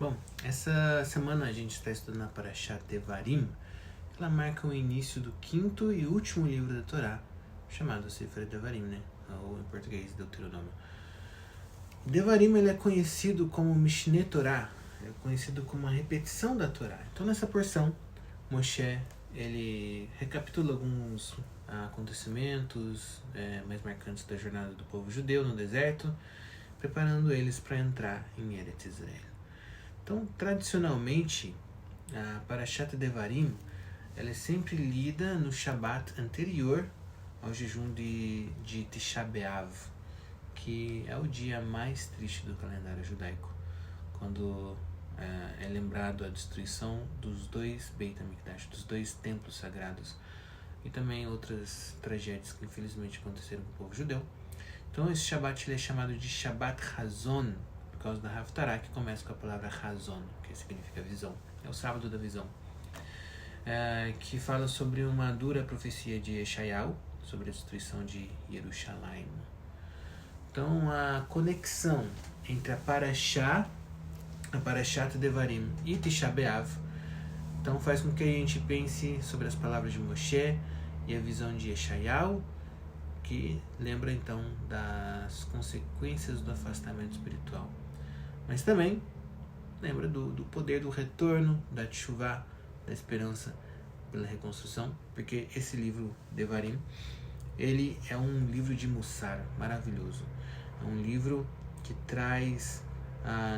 Bom, essa semana a gente está estudando a Parashat Devarim. Ela marca o início do quinto e último livro da Torá, chamado Sefer Devarim, né? Ou em português, Deuteronômio. Devarim ele é conhecido como Mishneh Torá, é conhecido como a repetição da Torá. Então nessa porção, Moshe ele recapitula alguns acontecimentos mais marcantes da jornada do povo judeu no deserto, preparando eles para entrar em Eretz Israel. Então, tradicionalmente, a Parashat Devarim ela é sempre lida no Shabat anterior ao jejum de Tisha B'Av, que é o dia mais triste do calendário judaico, quando é lembrado a destruição dos dois Beit HaMikdash, dos dois templos sagrados, e também outras tragédias que infelizmente aconteceram com o povo judeu. Então esse Shabat ele é chamado de Shabat Hazon, por causa da Haftarah, que começa com a palavra Hazon, que significa visão. É o sábado da visão. Que fala sobre uma dura profecia de Yeshayahu, sobre a destruição de Jerusalém. Então a conexão entre a Parashat Devarim e Tisha B'Av, então faz com que a gente pense sobre as palavras de Moshe e a visão de Yeshayahu, que lembra então das consequências do afastamento espiritual. Mas também lembra do poder do retorno, da teshuvá, da esperança pela reconstrução, porque esse livro, Devarim, ele é um livro de Mussar maravilhoso. É um livro que traz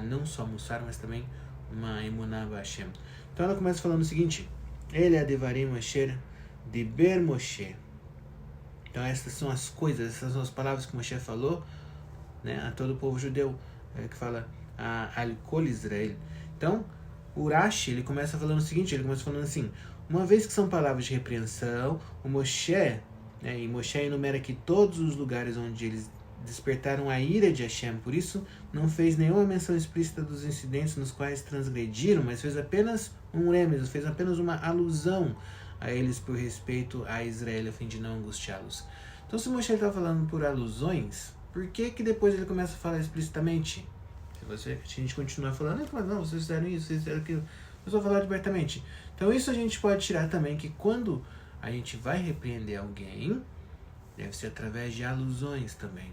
não só Mussar, mas também uma Emuná B'Hashem. Então ela começa falando o seguinte: ele é Devarim Asher Diber Moshe. Então essas são as coisas, essas são as palavras que Moshe falou, né, a todo o povo judeu, que fala Al-Kol Israel. Então o Rashi ele começa falando o seguinte, ele começa falando assim: uma vez que são palavras de repreensão, o Moshe, e Moshe enumera aqui todos os lugares onde eles despertaram a ira de Hashem, por isso não fez nenhuma menção explícita dos incidentes nos quais transgrediram, mas fez apenas um remes, fez apenas uma alusão a eles por respeito a Israel, a fim de não angustiá-los. Então se Moshe está falando por alusões, por que depois ele começa a falar explicitamente? Se a gente continuar falando, não, vocês fizeram isso, vocês fizeram aquilo, eu só falar abertamente. Então isso a gente pode tirar também, que quando a gente vai repreender alguém, deve ser através de alusões também.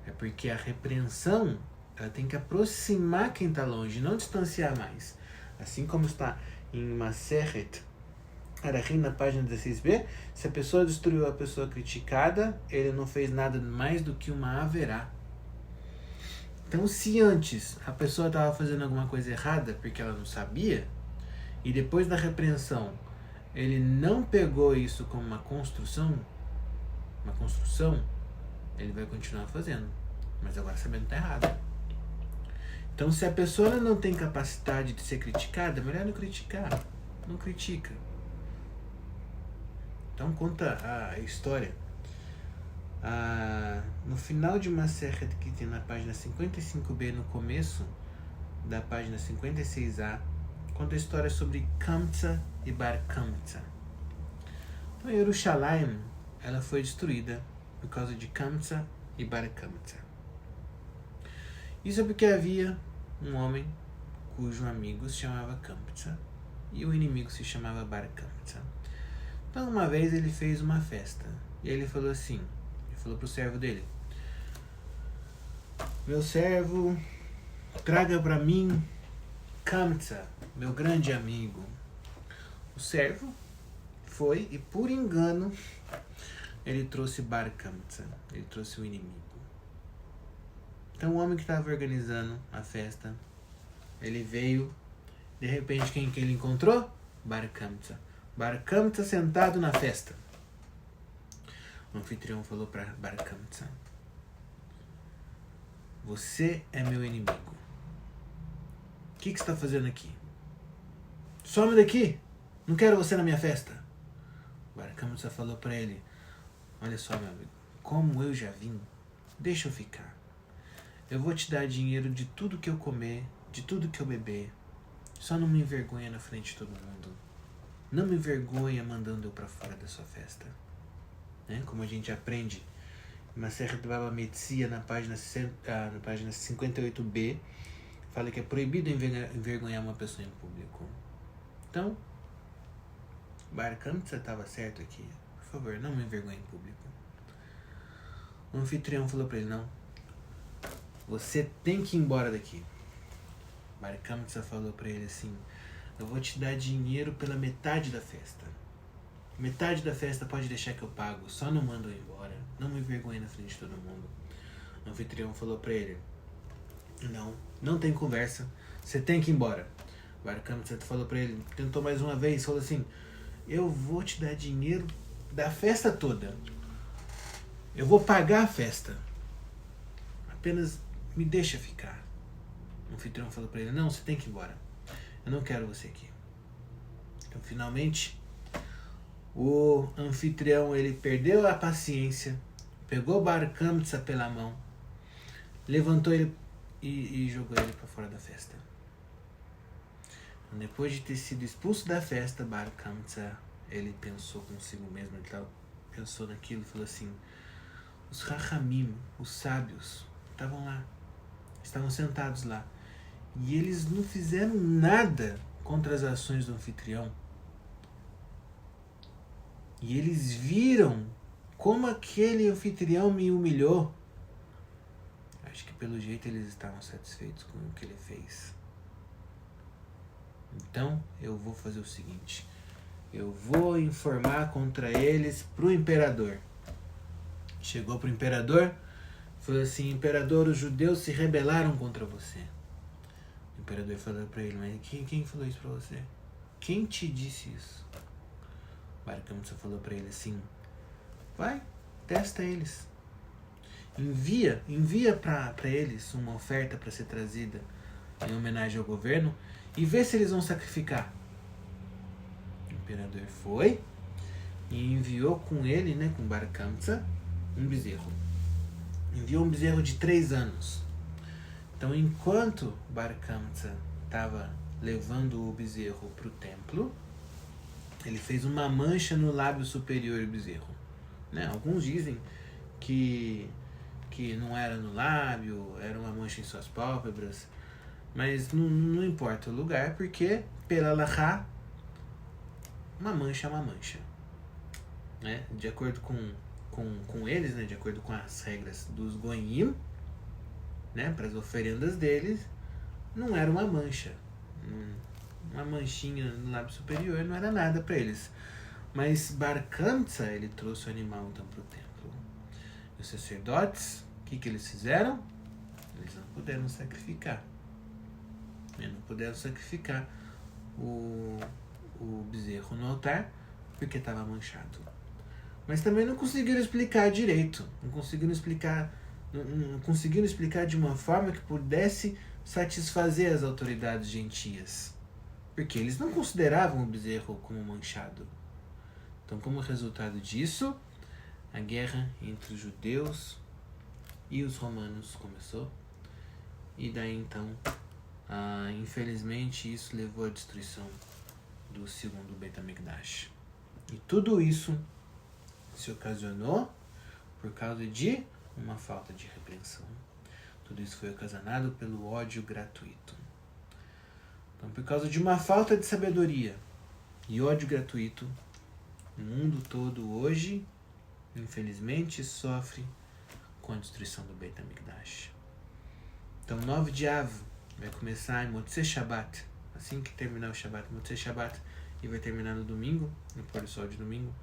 É porque a repreensão ela tem que aproximar quem está longe, não distanciar mais. Assim como está em Masechet Arachim, na página 16b, se a pessoa destruiu a pessoa criticada, ele não fez nada mais do que uma haverá. Então, se antes a pessoa estava fazendo alguma coisa errada porque ela não sabia, e depois da repreensão ele não pegou isso como uma construção, ele vai continuar fazendo, mas agora sabendo que está errado. Então, se a pessoa não tem capacidade de ser criticada, é melhor não criticar, não critica. Então conta a história. No final de uma serra que tem na página 55b, no começo da página 56a, conta a história sobre Kamtza e Bar Kamtza. Então Jerusalém ela foi destruída por causa de Kamtza e Bar Kamtza. Isso é porque havia um homem cujo amigo se chamava Kamtza e o inimigo se chamava Bar Kamtza. Então uma vez ele fez uma festa e ele falou assim, ele falou pro servo dele: meu servo, traga para mim Kamtza, meu grande amigo. O servo foi e por engano ele trouxe Bar Kamtza, ele trouxe o inimigo. Então o homem que estava organizando a festa, ele veio, de repente quem que ele encontrou? Bar Kamtza. Bar Kamtza sentado na festa. O anfitrião falou para Bar Kamtza: você é meu inimigo. O que você está fazendo aqui? Some daqui! Não quero você na minha festa. Bar Kamtza falou para ele: olha só, meu amigo, como eu já vim, deixa eu ficar. Eu vou te dar dinheiro de tudo que eu comer, de tudo que eu beber. Só não me envergonha na frente de todo mundo. Não me envergonha mandando eu para fora da sua festa. Como a gente aprende em Masechet Baba Metzia, na página 58b, Fala que é proibido envergonhar uma pessoa em público. Então, Bar Kamsa estava certo aqui. Por favor, não me envergonhe em público. O anfitrião falou pra ele, não. Você tem que ir embora daqui. Bar Kamsa falou pra ele assim, eu vou te dar dinheiro pela metade da festa. Metade da festa pode deixar que eu pago, só não manda eu embora. Não me envergonhe na frente de todo mundo. O anfitrião falou pra ele, não tem conversa, você tem que ir embora. Bar Kamsa falou pra ele, tentou mais uma vez, falou assim, eu vou te dar dinheiro da festa toda. Eu vou pagar a festa. Apenas me deixa ficar. O anfitrião falou pra ele, não, você tem que ir embora. Eu não quero você aqui. Então, finalmente, o anfitrião, ele perdeu a paciência, pegou Bar Kamsa pela mão, levantou ele e jogou ele para fora da festa. Depois de ter sido expulso da festa, Bar Kamsa, ele pensou consigo mesmo, ele pensou naquilo e falou assim, os Rahamim, os sábios, estavam lá, estavam sentados lá, e eles não fizeram nada contra as ações do anfitrião. E eles viram como aquele anfitrião me humilhou. Acho que pelo jeito eles estavam satisfeitos com o que ele fez. Então eu vou fazer o seguinte, eu vou informar contra eles pro imperador. Chegou pro imperador, falou assim, imperador, os judeus se rebelaram contra você. O imperador falou pra ele, mas quem falou isso pra você? Quem te disse isso? Bar Kamsa falou pra ele assim, vai, testa eles. Envia pra eles uma oferta para ser trazida em homenagem ao governo e vê se eles vão sacrificar. O imperador foi e enviou com ele, né, com Bar Kamsa, um bezerro. Enviou um bezerro de 3 anos. Então, enquanto Bar Kamsa estava levando o bezerro para o templo, ele fez uma mancha no lábio superior do bezerro. Né? Alguns dizem que não era no lábio, era uma mancha em suas pálpebras, mas não importa o lugar, porque pela Lahá, uma mancha é uma mancha. Né? De acordo com eles, né? De acordo com as regras dos Goyim, né? Para as oferendas deles, não era uma mancha. Uma manchinha no lábio superior não era nada para eles. Mas Bar Kamsa, ele trouxe o animal então para o templo. Os sacerdotes, o que eles fizeram? Eles não puderam sacrificar. Não puderam sacrificar o bezerro no altar porque estava manchado. Mas também não conseguiram explicar direito. Não conseguiram explicar de uma forma que pudesse satisfazer as autoridades gentias. Porque eles não consideravam o bezerro como manchado. Então, como resultado disso, a guerra entre os judeus e os romanos começou. E daí então, infelizmente, isso levou à destruição do segundo Beit HaMikdash. E tudo isso se ocasionou por causa de uma falta de repreensão. Tudo isso foi ocasionado pelo ódio gratuito. Então, por causa de uma falta de sabedoria e ódio gratuito, o mundo todo hoje, infelizmente, sofre com a destruição do Beit HaMikdash. Então, 9 de Av vai começar em Motzei Shabbat, assim que terminar o Shabbat, Motzei Shabbat, e vai terminar no domingo, no pôr do sol de domingo.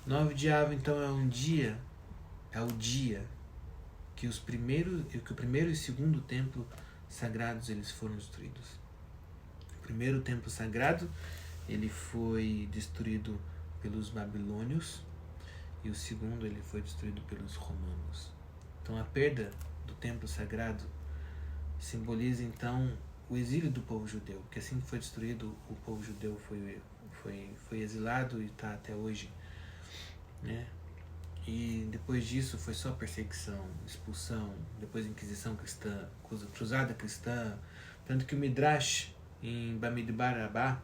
9 de Av, então, é o dia que o primeiro e o segundo templo sagrados eles foram destruídos. O primeiro templo sagrado ele foi destruído pelos babilônios e o segundo ele foi destruído pelos romanos. Então a perda do templo sagrado simboliza então o exílio do povo judeu, porque assim que foi destruído o povo judeu foi exilado e está até hoje, né? E depois disso foi só perseguição, expulsão, depois Inquisição cristã, cruzada cristã. Tanto que o Midrash, em Bamidbar Rabbah,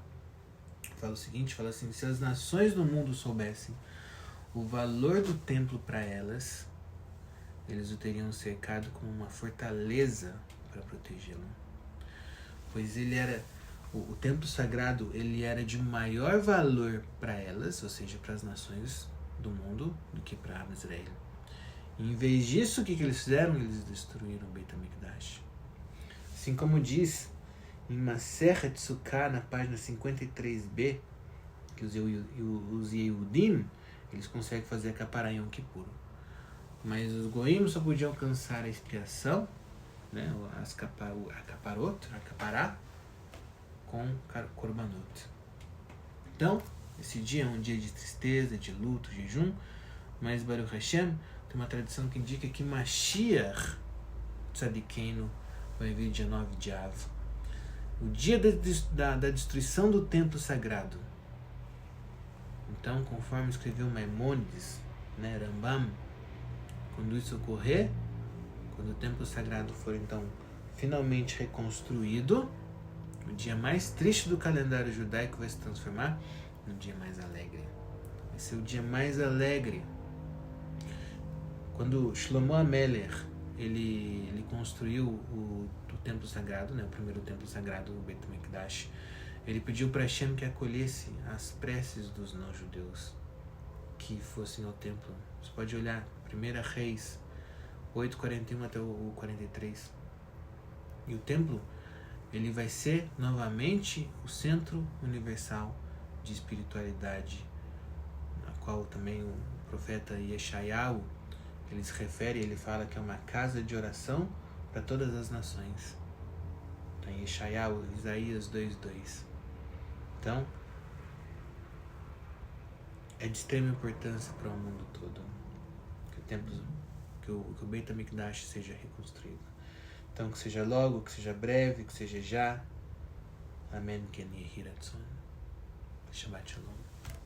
fala o seguinte, fala assim, se as nações do mundo soubessem o valor do templo para elas, eles o teriam cercado como uma fortaleza para protegê-lo. Pois ele era o templo sagrado, ele era de maior valor para elas, ou seja, para as nações do mundo, do que para Israel. E em vez disso, o que eles fizeram? Eles destruíram o Beit HaMikdash. Assim como diz em Masechet Sukkah, na página 53b, que os Yehudim, eles conseguem fazer a Capará em Yom Kippur. Mas os Goim só podiam alcançar a expiação, né, a Capará, com Korbanot. Então, esse dia é um dia de tristeza, de luto, jejum, mas Baruch Hashem tem uma tradição que indica que Mashiach Tzadikeinu vai vir dia 9 de Av. O dia da destruição do templo sagrado. Então, conforme escreveu Maimônides, né, Rambam, quando isso ocorrer, quando o templo sagrado for então finalmente reconstruído, o dia mais triste do calendário judaico vai se transformar no dia mais alegre. Vai ser o dia mais alegre. Quando Shlomo HaMelech ele construiu o templo sagrado, né, o primeiro templo sagrado, o Beit HaMikdash, ele pediu para Hashem que acolhesse as preces dos não-judeus que fossem ao templo. Você pode olhar, 1 Reis 8:41 até o 43. E o templo, ele vai ser novamente o centro universal de espiritualidade, a qual também o profeta Yeshayahu, ele se refere, ele fala que é uma casa de oração para todas as nações. Então, Yeshayahu, Isaías 2:2. Então, é de extrema importância para o mundo todo que o templo, que o Beit HaMikdash seja reconstruído. Então, que seja logo, que seja breve, que seja já. Amém. Shabbat Shalom.